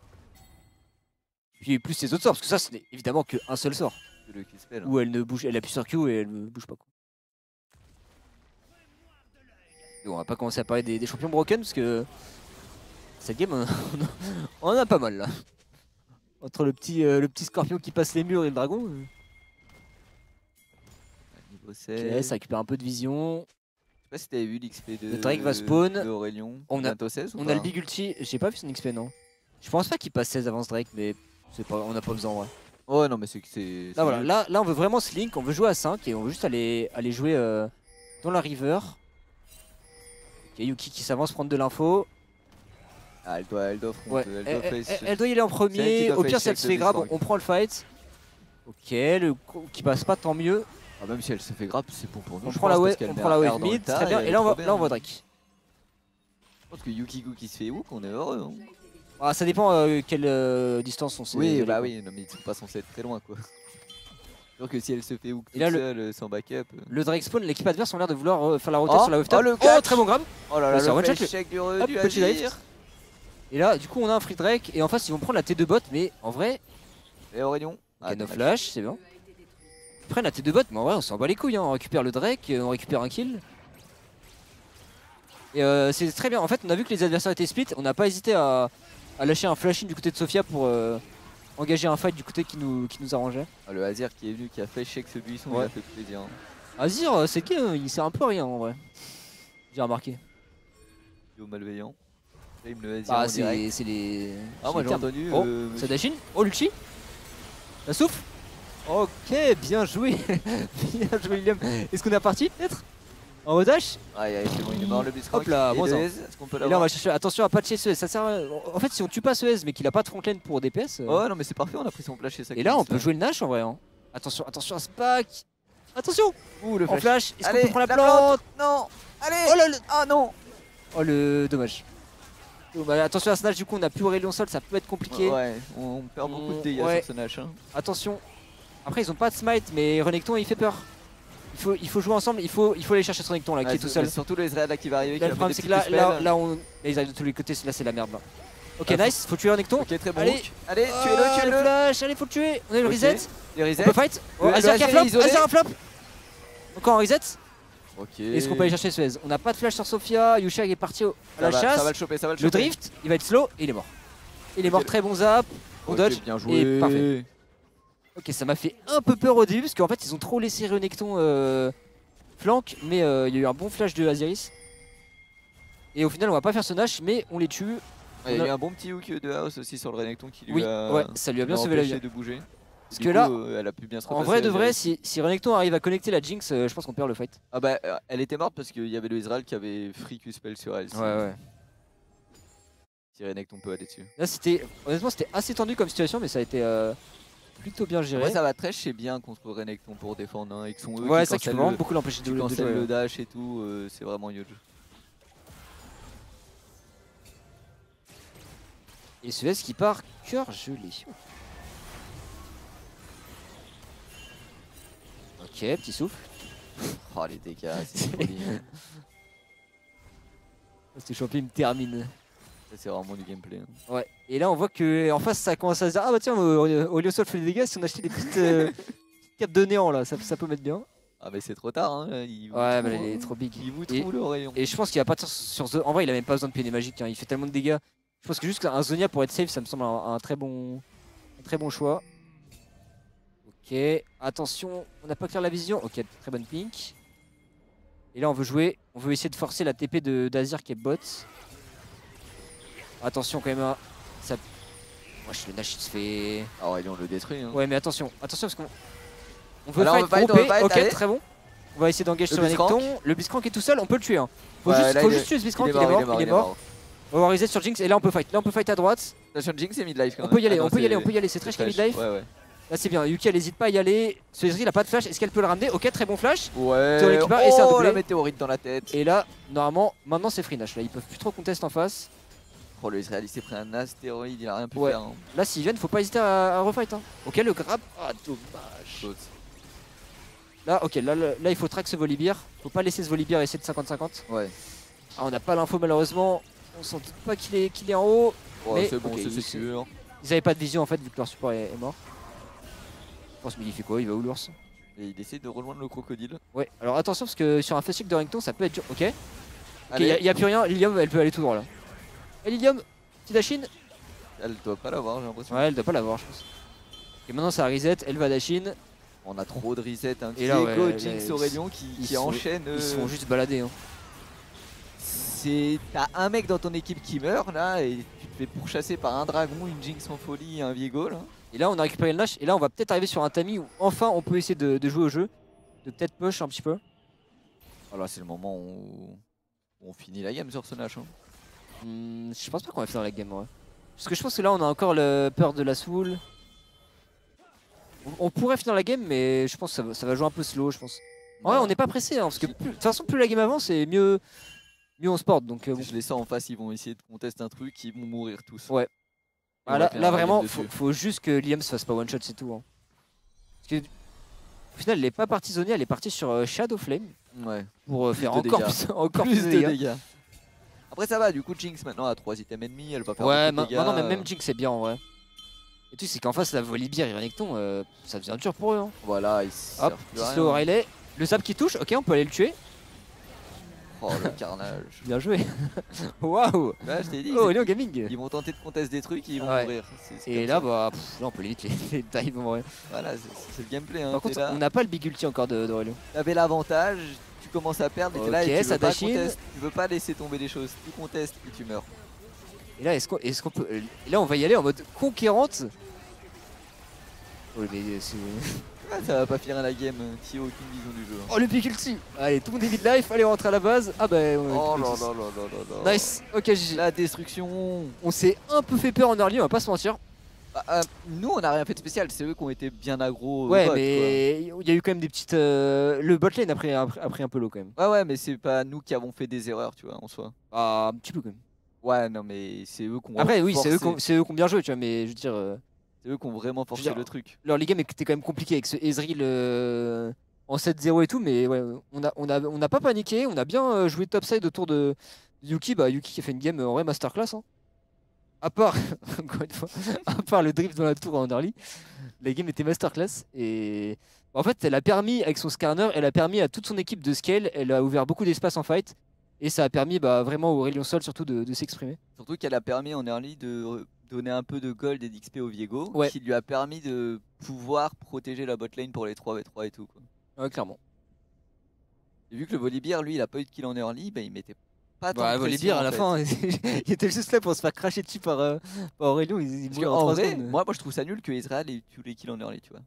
Puis plus ses autres sorts, parce que ça, ce n'est évidemment qu'un seul sort. Le Q-Spell. Où elle ne bouge, elle appuie sur Q et elle ne bouge pas. Quoi. Et bon, on va pas commencer à parler des champions broken, parce que cette game, on en a pas mal là. Entre le petit scorpion qui passe les murs et le dragon. Niveau Ok, 16. ça récupère un peu de vision. Je sais pas si t'avais vu l'XP de. Le Drake va spawn. De Aurelion. On a- Bientôt 16 ou On pas a le big ulti, j'ai pas vu son XP non. Je pense pas qu'il passe 16 avant ce Drake, mais on n'a pas besoin en vrai. Ouais, non, mais c'est que c'est. Là, voilà, mieux. là on veut vraiment se link, on veut jouer à 5 et on veut juste aller jouer dans la river. Ok, Yuki qui s'avance prendre de l'info. Ah, elle doit front, Ouais, elle doit face. elle doit y aller en C'est elle qui premier. doit Au pire, face si elle check se le fait grab, Blitzcrank. on prend le fight. Ok, le qui passe pas, tant mieux. Ah, même si elle se fait grab, c'est bon pour nous. On je prend la pense, wave, parce qu'elle on met prend la un wave R dans le mid, tas très bien. elle Et est là, trop on va bien. Drake. Je pense que Yukigu qui se fait hook, on est heureux. Hein. Ah, ça dépend quelle distance on s'est. Oui, allé, bah quoi. oui, non, mais ils sont pas censés être très loin quoi. Alors que si elle se fait hook Et toute là, seule, sans backup. Le Drake spawn, l'équipe adverse ont l'air de vouloir faire la rotation Oh, sur la wave top. oh, le Oh, catch. très bon grab. Oh là Ouais, là, ça le one-shot, face check du Hop, du petit Azir. drift. Et là, du coup, on a un free Drake. Et en face, ils vont prendre la T2 bot. Mais en vrai, Et Aurelion. ok, no dommage. flash, c'est bien. Ils prennent la T2 bot. Mais en vrai, on s'en bat les couilles. Hein. On récupère le Drake, on récupère un kill. Et c'est très bien. En fait, on a vu que les adversaires étaient split. On n'a pas hésité à lâcher un flash in du côté de Sophia pour engager un fight du côté qui nous arrangeait. Ah, le Azir qui est venu, qui a fait check ce buisson, Ouais. il a fait plaisir. Azir, c'est qui hein, il sert un peu à rien en vrai. J'ai remarqué. Yo malveillant. Là, il me le Azir Ah, en direct. c'est les. Ah, c'est moi les j'ai termes. entendu. Oh, ça Dashin. Oh, l'ulti. La souffle. Ok, bien joué. Bien joué, William. Est-ce qu'on est reparti peut-être en redash? Aïe, aïe, c'est bon, il est mort le Blitzcrank. Hop là, Et moins de un. Hez, est-ce qu'on peut Et là, on l'avoir? va chercher. Attention à patcher ce S. Ça sert en fait, si on tue pas ce S mais qu'il a pas de frontline pour DPS. Oh non, mais c'est parfait, on a pris son flash et ça. Et là, on peut jouer le Nash en vrai. Hein. Attention, attention à ce pack. Attention. Ouh, le En flash. flash. Est-ce qu'on Allez, peut prendre la la plante? Non. Allez. Oh là là. Ah non. Oh le dommage. Bon, bah, attention à ce Nash, du coup, on a plus Aurelion Sol, ça peut être compliqué. Ouais, on perd beaucoup de dégâts Ouais. sur ce Nash. Hein. Attention. Après, ils ont pas de smite, mais Renekton il fait peur. Il faut jouer ensemble, il faut aller chercher son Renekton là qui est tout seul. Surtout le Ezreal là qui va arriver. Là, qui le va problème, mettre c'est des que là, petits là, spells. là, ils arrivent de tous les côtés, là, c'est la merde là. Ok, Ah, nice, faut tuer Renekton. Ok, très bon Allez. hook. Allez, Oh, tuez-le, le tuez-le. flash, allez, faut le tuer. On a eu le Ok. reset. Les On resets. peut fight. Oh, Le Azir qui a Azir flop. est isolé. Azir a flop. Encore un reset. Ok. Est-ce qu'on peut aller chercher Suez? On n'a pas de flash sur Sophia. Yushag est parti à la chasse. Ça va le choper, ça va le Le choper. drift, il va être slow et il est mort. Il est mort, Ok. très bon zap. Bon Ok, dodge. bien joué. Et parfait. Ok, ça m'a fait un peu peur au début parce qu'en fait ils ont trop laissé Renekton flank, mais il y a eu un bon flash de Aziris. Et au final, on va pas faire ce Nash, mais on les tue. Il y a eu un bon petit hook de House aussi sur le Renekton qui lui Oui, a, ouais, ça lui a bien sauvé la vie. de bouger. Parce Du que coup, là, elle a pu bien se en repasser vrai de la vrai, vie. si Renekton arrive à connecter la Jinx, je pense qu'on perd le fight. Ah bah, elle était morte parce qu'il y avait le Ezreal qui avait free Q-spell sur elle. Ouais. Si Renekton peut aller dessus. Là, honnêtement, c'était assez tendu comme situation, mais ça a été plutôt bien géré. Ouais, ça va Thresh, c'est bien contre Renekton pour défendre. Hein, avec son E Ouais, qui c'est ça que tu peux vraiment beaucoup l'empêcher de cancelle jouer. le dash et tout, c'est vraiment huge. Et ce S qui part cœur gelé. Ok, petit souffle. Oh les dégâts, c'est une folie. Ce champion me termine. Ça c'est vraiment du gameplay. Hein. Ouais, et là on voit que en face ça commence à se dire ah bah tiens, Oliosol fait des dégâts, si on achetait des petites capes de néant là, ça peut mettre bien. Ah mais c'est trop tard, hein. Ouais, mais il est trop big. Il vous trouve le rayon. Et je pense qu'il va partir sur Zonia. En vrai, il a même pas besoin de pied magique, hein. Il fait tellement de dégâts. Je pense que juste un Zonia pour être safe, ça me semble un très bon choix. Ok, attention, on n'a pas clair la vision. Ok, très bonne pink. Et là, on veut essayer de forcer la TP d'Azir qui est bot. Attention quand même à... Ça... Wesh, le Nash il se fait... Ah ouais, on le détruit. Hein. Ouais, mais attention parce qu'on veut Alors, fight, on va fight, ok, allez. très bon. On va essayer d'engager sur Blitzcrank. Renekton. Le Blitzcrank est tout seul, on peut le tuer. Hein. Faut Ouais, juste tuer ce Blitzcrank, il est mort. On va voir reset sur Jinx et là on peut fight. Là on peut fight à droite. Attention, Jinx est mid-life quand On même. peut y aller, Ah non, on peut y aller. C'est Thresh qui est mid-life. Ouais. Là c'est bien. Yuki elle hésite pas à y aller. Ce Ezreal il a pas de flash. Est-ce qu'elle peut le ramener? Ok, très bon flash. Ouais. Théorique qui part et c'est un doublé. La météorite dans la tête. Et là, normalement, maintenant c'est free Nash. Là ils peuvent plus trop contest en face. Oh, le Israël il s'est pris un astéroïde, il a rien pu Ouais. faire. Hein. Là s'ils viennent, faut pas hésiter à refight. Hein. Ok, le grab. Ah, dommage. Saute. Là, ok, là il faut track ce Volibear. Faut pas laisser ce Volibear essayer de 50-50. Ouais. Ah, on n'a pas l'info malheureusement. On sent pas qu'il est en haut. Ouais, mais c'est bon, ok, c'est sûr. Ils avaient pas de vision en fait vu que leur support est mort. Je pense qu'il fait quoi? Il va où l'ours? Et il essaie de rejoindre le crocodile. Ouais, alors attention parce que sur un fast de Renekton ça peut être dur. Ok, il Allez. y a plus rien. Lilium elle peut aller tout droit là. Et Lilium, petit Dashin. Elle doit pas l'avoir, j'ai l'impression. Ouais, elle doit pas l'avoir, je pense. Et maintenant ça reset, elle va Dashin. On a trop de reset. Hein. Et là, Diego, ouais, Jinx, là, Aurélien qui enchaînent. Ils se font juste balader. Hein. T'as un mec dans ton équipe qui meurt là et tu te fais pourchasser par un dragon, une Jinx en folie et un Viego là. Et là on a récupéré le Nash et là on va peut-être arriver sur un Tami où enfin on peut essayer de jouer au jeu. De peut-être push un petit peu. Alors c'est le moment où on finit la game sur ce Nash. Hein. Je pense pas qu'on va finir la game ouais. Parce que je pense que là on a encore le peur de la soul. On pourrait finir la game mais je pense que ça va jouer un peu slow je pense. En vrai on n'est pas pressé hein, parce que de toute façon plus la game avance et mieux on se porte donc bon. Je les sens en face, ils vont essayer de contester un truc, ils vont mourir tous. Ouais. Ah, là vraiment faut juste que Liam se fasse pas one shot c'est tout. Hein. Parce que au final elle est pas partie Zonia, elle est partie sur Shadow Flame. Ouais. Pour faire encore plus de dégâts. Après ça va, du coup Jinx maintenant a 3 items ennemis, elle va faire ouais, beaucoup de dégâts. Maintenant même Jinx c'est bien en vrai. Et tout c'est qu'en face la Volibear et Renekton ça devient dur pour eux. Hein. Voilà, ils hop, petit slow O'Reilly. Le zap qui touche, ok on peut aller le tuer. Oh le carnage. Bien joué. Waouh. Là je t'ai dit, oh Léon Gaming. Ils vont tenter de contester des trucs et ils vont mourir. Et là bah là on peut limite les dives en vrai. Voilà, c'est le gameplay. Hein. Par contre on n'a pas le big ulti encore d'Aurélien. T'avais l'avantage, tu commences à perdre et t'es là et tu veux pas laisser tomber les choses. Tu contestes et tu meurs. Et là est-ce qu'on peut. Et là on va y aller en mode conquérante. Oh mais c'est. Ça va pas finir la game, qui a aucune vision du jeu. Oh le big ulti. Allez tout le monde est mid-life, allez on rentre à la base. Ah bah oh là. Nice, ok GG. La destruction. On s'est un peu fait peur en early, on va pas se mentir. Nous on a rien fait de spécial, c'est eux qui ont été bien aggro. Ouais bot, mais il y a eu quand même des petites... Le botlane a pris un peu l'eau quand même. Ouais mais c'est pas nous qui avons fait des erreurs tu vois en soi. Ah un petit peu quand même. Ouais non mais c'est eux qui ont après oui c'est eux qui ont bien joué tu vois mais je veux dire... C'est eux qui ont vraiment forcé le truc. Leur game était quand même compliqué avec ce Ezreal en 7-0 et tout mais ouais on a pas paniqué, on a bien joué topside autour de Yuki. Bah Yuki qui a fait une game en vrai masterclass hein. À part, encore une fois, à part le drift dans la tour en early, la game était masterclass et en fait elle a permis avec son scanner, elle a permis à toute son équipe de scale, elle a ouvert beaucoup d'espace en fight et ça a permis vraiment au Aurélien Sol surtout de s'exprimer. Surtout qu'elle a permis en early de donner un peu de gold et d'XP au Viego, qui lui a permis de pouvoir protéger la botlane pour les 3v3 et tout quoi. Ouais clairement. Et vu que le Volibear lui il a pas eu de kill en early, bah, il mettait pas tant Bah, de Volibear à la pression, en fin, il était juste là pour se faire cracher dessus par Aurélien. Il Parce mourait en qu'en 3 vrai, secondes. moi je trouve ça nul que Ezreal ait eu tous les kills en early, tu vois.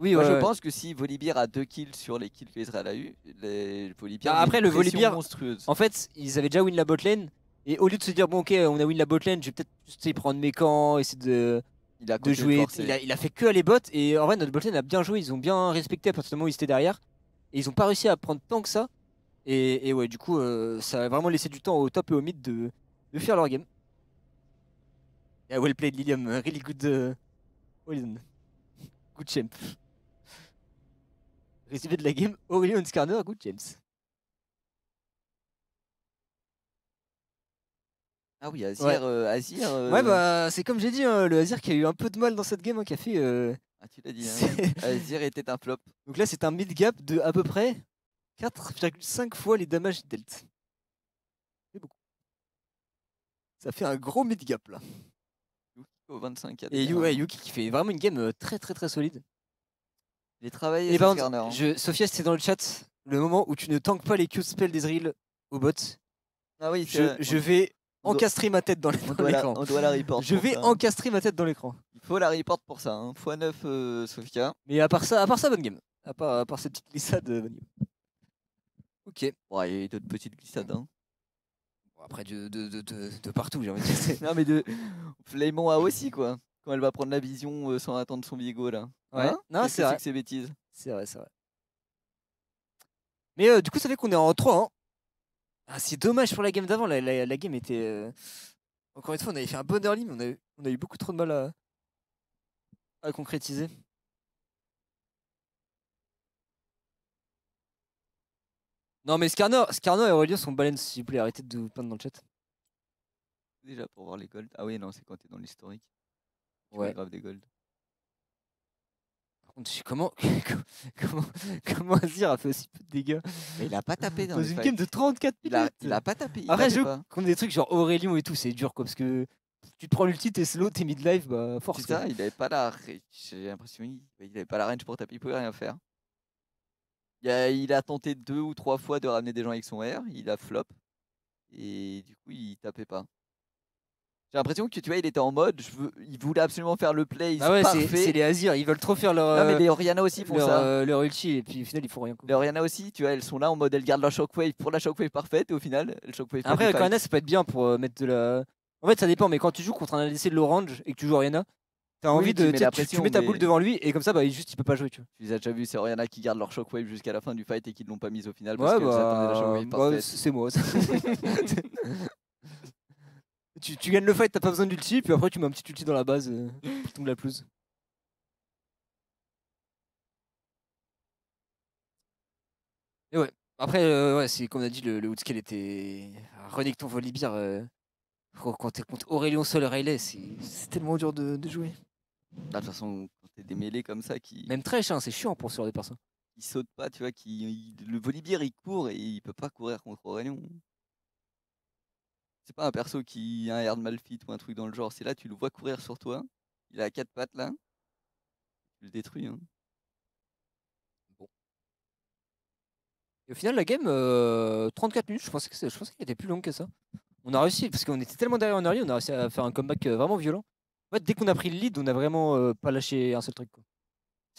Oui, Moi ouais, je ouais. pense que si Volibear a 2 kills sur les kills que Ezreal a eu, Volibear Bah, met après, une le pression Volibear, monstrueuse. en fait, ils avaient déjà win la botlane. Et au lieu de se dire, bon, ok, on a win la botlane, je vais peut-être juste tu sais, prendre mes camps, essayer Il a de continué de jouer. forcer. Il a fait que aller bot. Et en vrai, notre botlane a bien joué. Ils ont bien respecté à partir du moment où ils étaient derrière. Et ils ont pas réussi à prendre tant que ça. Et ouais, du coup, ça a vraiment laissé du temps au top et au mid de faire leur game. Yeah, well played, Lilium. Really good. Well done. Good champ. Résumé de la game, Aurélien Skarner, good James. Ah oui, Azir, Ouais. Azir. Ouais, bah, c'est comme j'ai dit, hein, le Azir qui a eu un peu de mal dans cette game, hein, qui a fait. Ah, tu l'as dit, hein. c'est- Azir était un flop. Donc là, c'est un mid gap de à peu près 4,5 fois les damages dealt. C'est beaucoup. Ça fait un gros mid gap là. Yuki au 25 AD, Et hein. Yuki qui fait vraiment une game très très très solide. Il est travaillé, Et ce par Skarner, contre, hein. Sophia, c'était dans le chat, le moment où tu ne tankes pas les Q spells d'Ezreal au bot, Ah oui, je vais on doit- encastrer ma tête dans l'écran. on doit la report. Je pour vais ça, hein. encastrer ma tête dans l'écran. Il faut la report pour ça, hein. x9 Sofia. Mais à part ça, bonne game. À part cette petite glissade, bonne game. Ok. Ouais, il y a eu d'autres petites glissades, hein. Bon, après, de partout, j'ai envie de dire. Non, mais de Flamon a aussi, quoi. Quand elle va prendre la vision sans attendre son bigot, là. Ouais. Hein Non, Qu'est-ce c'est que vrai. que ces bêtises? C'est vrai, c'est vrai. Mais du coup, ça fait qu'on est en 3. Hein. Ah, c'est dommage pour la game d'avant. La game était. Encore une fois, on avait fait un bon early, mais on a eu beaucoup trop de mal à concrétiser. Non, mais Skarner et Aurélien sont balance, s'il vous plaît. Arrêtez de vous plaindre dans le chat. Déjà pour voir les golds. Ah oui, non, c'est quand t'es dans l'historique. Tu Ouais. vois grave des golds. Par contre, comment Azir a fait aussi peu de dégâts Mais il a pas tapé dans dans les une fights. game de 34 minutes. Il a pas tapé. Il Après, tapait je pas. qu'on a des trucs genre Aurélien et tout, c'est dur quoi, parce que tu te prends l'ulti, t'es slow, t'es mid-life, bah force. C'est ça, il avait pas la range. J'ai l'impression il avait pas la range pour taper, il pouvait rien faire. Il a tenté 2 ou 3 fois de ramener des gens avec son R, il a flop. Et du coup, il tapait pas. J'ai l'impression que tu vois, il était en mode, il voulait absolument faire le play Ah ouais, c'est parfait. les Azir, ils veulent trop faire leur, Non, mais les Oriana aussi font ça. leur ulti, et puis au final, ils font rien. Quoi. Les Oriana aussi, tu vois, elles sont là en mode, elles gardent leur shockwave pour la shockwave parfaite, et au final, le shockwave pas Après, du avec Oriana, fight. ça peut être bien pour mettre de la. En fait, ça dépend, mais quand tu joues contre un ADC de l'orange et que tu joues Oriana, t'as Oui, envie tu de. mets Tu sais, la tu pression, mets ta mais- boule devant lui, et comme ça, bah, il peut pas jouer, tu vois. Tu les as déjà vus, c'est Oriana qui garde leur shockwave jusqu'à la fin du fight et qui ne l'ont pas mise au final Ouais, parce qu'elles attendaient la shockwave bah parfaite. c'est moi. ça. Tu gagnes le fight, t'as pas besoin d'ulti, puis après, tu mets un petit ulti dans la base, tu tombes la pelouse. Et ouais. Après, ouais, c'est comme on a dit, le Woodscale était. Renekton ton Volibear, quand t'es contre Aurélien Sol et Rayleigh, c'est tellement dur de jouer. Bah, de toute façon, quand t'es des mêlées comme ça Même Thresh, hein, c'est chiant pour ce genre de personnes. qui sautent pas, tu vois, le Volibear il court et il peut pas courir contre Aurélien. C'est pas un perso qui a un air de Malphite ou un truc dans le genre, c'est là tu le vois courir sur toi, il a 4 pattes là, tu le détruis. Hein. Et au final, la game, 34 minutes, je pensais qu'elle était plus longue que ça. On a réussi, parce qu'on était tellement derrière en early, on a réussi à faire un comeback vraiment violent. En fait, dès qu'on a pris le lead, on a vraiment pas lâché un seul truc. Quoi.